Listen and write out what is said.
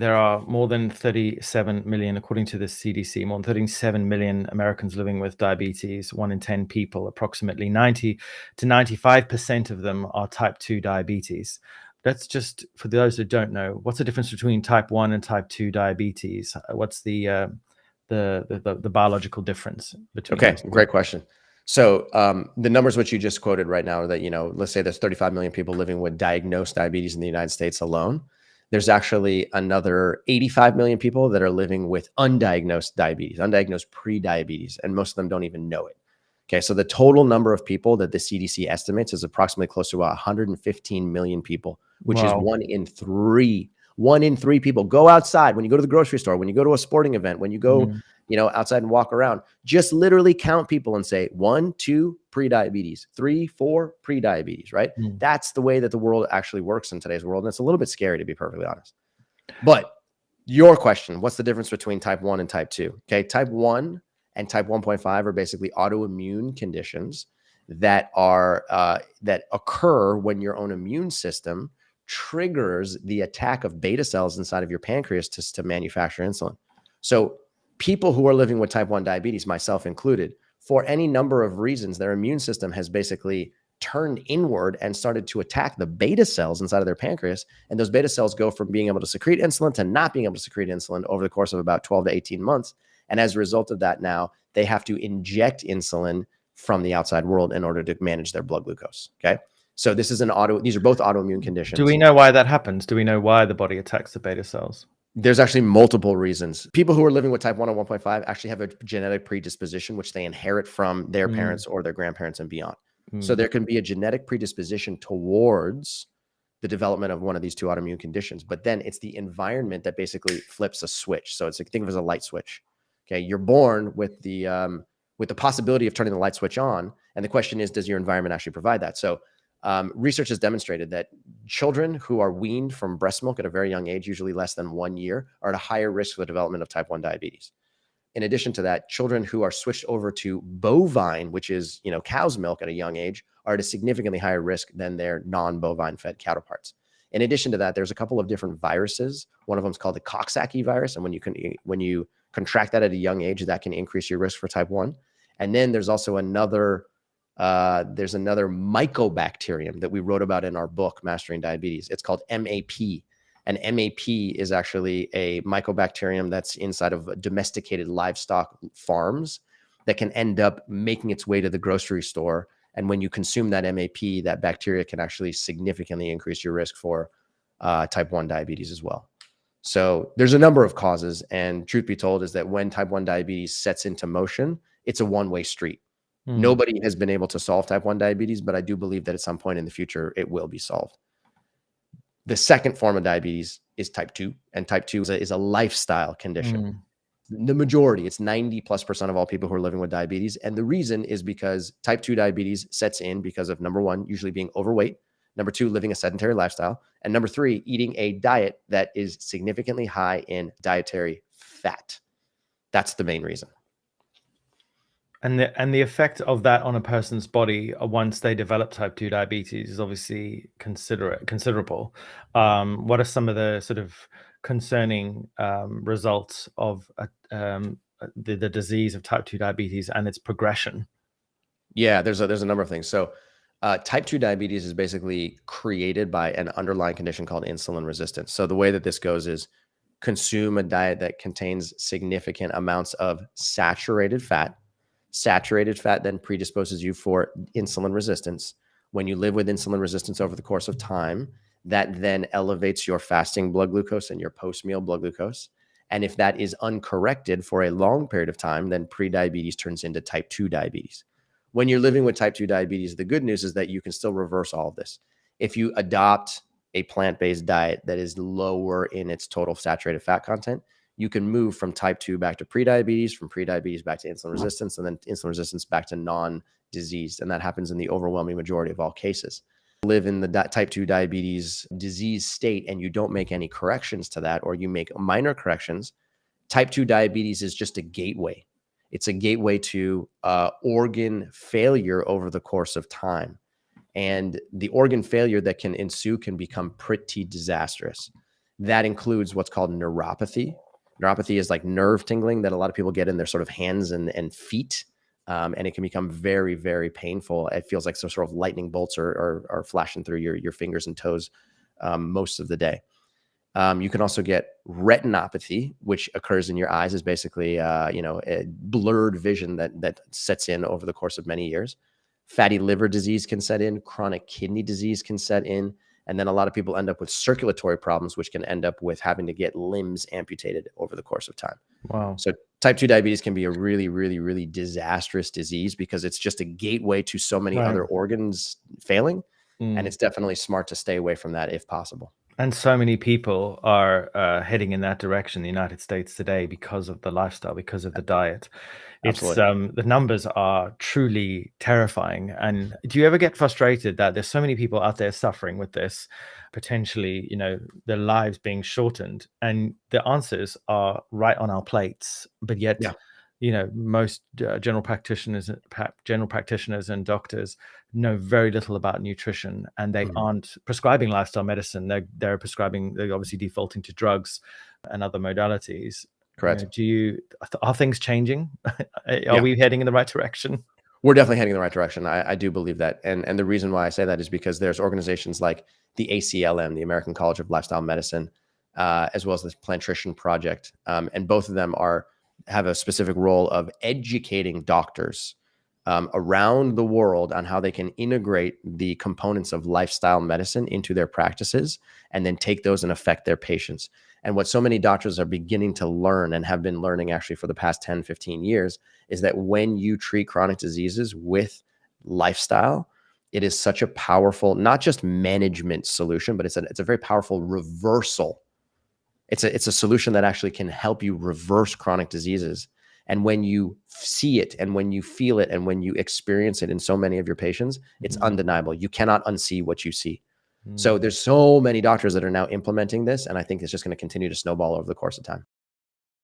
There are more than 37 million, according to the CDC, more than 37 million Americans living with diabetes. 1 in 10 people, approximately 90 to 95% of them are type 2 diabetes. That's just for those who don't know. What's the difference between type 1 and type 2 diabetes? What's the biological difference between Okay, those two? great question. So the numbers which you just quoted right now are that, let's say there's 35 million people living with diagnosed diabetes in the United States alone. There's actually another 85 million people that are living with undiagnosed diabetes, undiagnosed pre-diabetes, and most of them don't even know it. Okay, so the total number of people that the CDC estimates is approximately close to 115 million people, which is Wow. 1 in 3. 1 in 3 people. Go outside when you go to the grocery store, when you go to a sporting event, when you go, outside and walk around. Just literally count people and say 1, 2 pre-diabetes, 3, 4 pre-diabetes. Right? That's the way that the world actually works in today's world, and it's a little bit scary, to be perfectly honest. But your question: what's the difference between type 1 and type 2? Okay, type 1 and type 1.5 are basically autoimmune conditions that are that occur when your own immune system triggers the attack of beta cells inside of your pancreas to manufacture insulin. So people who are living with type 1 diabetes, myself included, for any number of reasons, their immune system has basically turned inward and started to attack the beta cells inside of their pancreas. And those beta cells go from being able to secrete insulin to not being able to secrete insulin over the course of about 12 to 18 months. And as a result of that, now they have to inject insulin from the outside world in order to manage their blood glucose. Okay. So these are both autoimmune conditions. Do we know why that happens? Do we know why the body attacks the beta cells? There's actually multiple reasons. People who are living with type 1 and 1.5 actually have a genetic predisposition, which they inherit from their parents or their grandparents and beyond. So there can be a genetic predisposition towards the development of one of these two autoimmune conditions, but then it's the environment that basically flips a switch. So it's like, think of it as a light switch. Okay, you're born with the possibility of turning the light switch on, and the question is, does your environment actually provide that? So research has demonstrated that children who are weaned from breast milk at a very young age, usually less than 1 year, are at a higher risk for the development of type 1 diabetes. In addition to that, children who are switched over to bovine, which is, cow's milk at a young age, are at a significantly higher risk than their non-bovine fed counterparts. In addition to that, there's a couple of different viruses. One of them is called the Coxsackie virus. And when you contract that at a young age, that can increase your risk for type 1. And then there's also another mycobacterium that we wrote about in our book, Mastering Diabetes. It's called MAP. And MAP is actually a mycobacterium that's inside of domesticated livestock farms that can end up making its way to the grocery store. And when you consume that MAP, that bacteria can actually significantly increase your risk for type 1 diabetes as well. So there's a number of causes. And truth be told is that when type 1 diabetes sets into motion, it's a one-way street. Nobody has been able to solve type 1 diabetes, but I do believe that at some point in the future, it will be solved. The second form of diabetes is type 2, and type 2 is a lifestyle condition. The majority, it's 90+% of all people who are living with diabetes. And the reason is because type 2 diabetes sets in because of, number 1, usually being overweight, number 2, living a sedentary lifestyle, and number 3, eating a diet that is significantly high in dietary fat. That's the main reason. And the effect of that on a person's body once they develop type 2 diabetes is obviously considerable. What are some of the sort of concerning results of the disease of type 2 diabetes and its progression? Yeah, there's a number of things. So type 2 diabetes is basically created by an underlying condition called insulin resistance. So the way that this goes is consume a diet that contains significant amounts of saturated fat. Saturated fat then predisposes you for insulin resistance. When you live with insulin resistance over the course of time, that then elevates your fasting blood glucose and your post-meal blood glucose. And if that is uncorrected for a long period of time, then prediabetes turns into type 2 diabetes. When you're living with type 2 diabetes, the good news is that you can still reverse all of this. If you adopt a plant-based diet that is lower in its total saturated fat content, you can move from type 2 back to prediabetes, from prediabetes back to insulin resistance, and then insulin resistance back to non-diseased. And that happens in the overwhelming majority of all cases. Live in the type 2 diabetes disease state and you don't make any corrections to that, or you make minor corrections, type 2 diabetes is just a gateway. It's a gateway to organ failure over the course of time. And the organ failure that can ensue can become pretty disastrous. That includes what's called neuropathy. Neuropathy is like nerve tingling that a lot of people get in their sort of hands and feet. And it can become very, very painful. It feels like some sort of lightning bolts are flashing through your fingers and toes most of the day. You can also get retinopathy, which occurs in your eyes, is basically a blurred vision that sets in over the course of many years. Fatty liver disease can set in, chronic kidney disease can set in, and then a lot of people end up with circulatory problems, which can end up with having to get limbs amputated over the course of time. Wow. So type 2 diabetes can be a really, really, really disastrous disease because it's just a gateway to so many other organs failing. And it's definitely smart to stay away from that if possible. And so many people are heading in that direction in the United States today because of the lifestyle, because of the diet. It's the numbers are truly terrifying. And do you ever get frustrated that there's so many people out there suffering with this, potentially, their lives being shortened, and the answers are right on our plates, but yet, most general practitioners and doctors know very little about nutrition, and they aren't prescribing lifestyle medicine. They're obviously defaulting to drugs and other modalities. Correct. Are things changing? Are we heading in the right direction? We're definitely heading in the right direction. I do believe that. And the reason why I say that is because there's organizations like the ACLM, the American College of Lifestyle Medicine, as well as the Plantrition Project. And both of them have a specific role of educating doctors around the world on how they can integrate the components of lifestyle medicine into their practices and then take those and affect their patients. And what so many doctors are beginning to learn and have been learning actually for the past 10, 15 years is that when you treat chronic diseases with lifestyle, it is such a powerful, not just management solution, but it's a very powerful reversal. It's a solution that actually can help you reverse chronic diseases. And when you see it and when you feel it and when you experience it in so many of your patients, it's undeniable. You cannot unsee what you see. So there's so many doctors that are now implementing this, and I think it's just going to continue to snowball over the course of time.